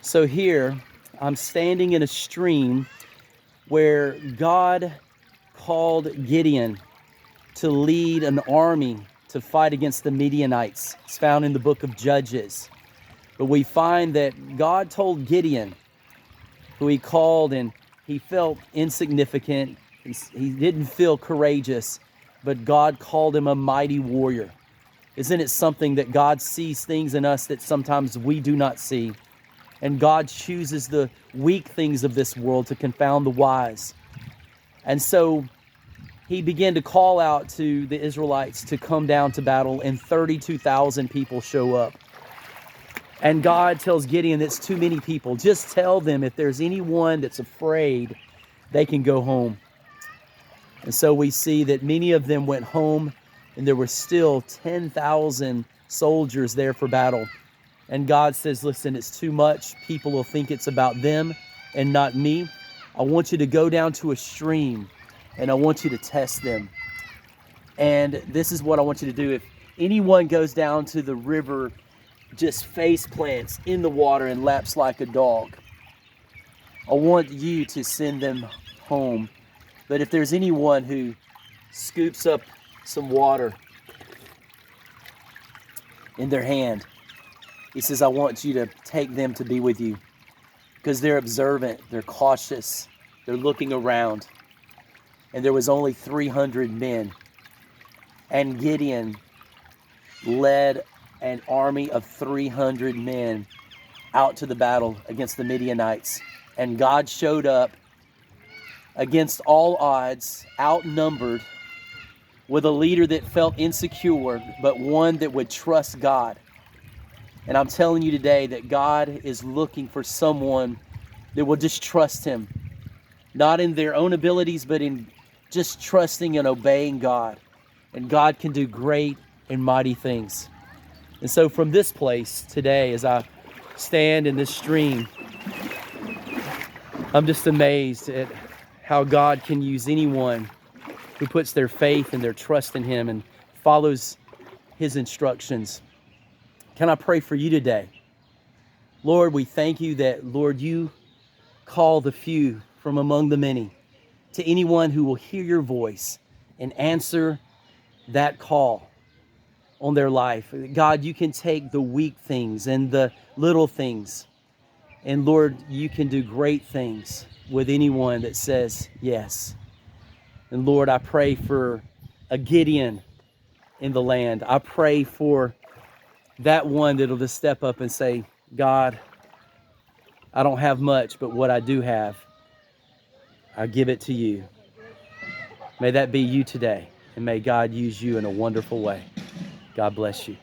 So here, I'm standing in a stream where God called Gideon to lead an army to fight against the Midianites. It's found in the book of Judges. But we find that God told Gideon, who he called, and he felt insignificant. He didn't feel courageous, but God called him a mighty warrior. Isn't it something that God sees things in us that sometimes we do not see? And God chooses the weak things of this world to confound the wise. And so he began to call out to the Israelites to come down to battle, and 32,000 people show up. And God tells Gideon, it's too many people. Just tell them if there's anyone that's afraid, they can go home. And so we see that many of them went home, and there were still 10,000 soldiers there for battle. And God says, listen, it's too much. People will think it's about them and not me. I want you to go down to a stream, and I want you to test them. And this is what I want you to do. If anyone goes down to the river, just face plants in the water and laps like a dog, I want you to send them home. But if there's anyone who scoops up some water in their hand, he says, I want you to take them to be with you, because they're observant, they're cautious, they're looking around. And there was only 300 men. And Gideon led an army of 300 men out to the battle against the Midianites. And God showed up against all odds, outnumbered, with a leader that felt insecure, but one that would trust God. And I'm telling you today that God is looking for someone that will just trust him, not in their own abilities, but in just trusting and obeying God. And God can do great and mighty things. And so from this place today, as I stand in this stream, I'm just amazed at how God can use anyone who puts their faith and their trust in him and follows his instructions. Can I pray for you today? Lord, we thank you that, Lord, you call the few from among the many. To anyone who will hear your voice and answer that call on their life. God, you can take the weak things and the little things, and Lord, you can do great things with anyone that says yes. And Lord, I pray for a Gideon in the land. I pray for that one that'll just step up and say, God, I don't have much, but what I do have, I give it to you. May that be you today, and may God use you in a wonderful way. God bless you.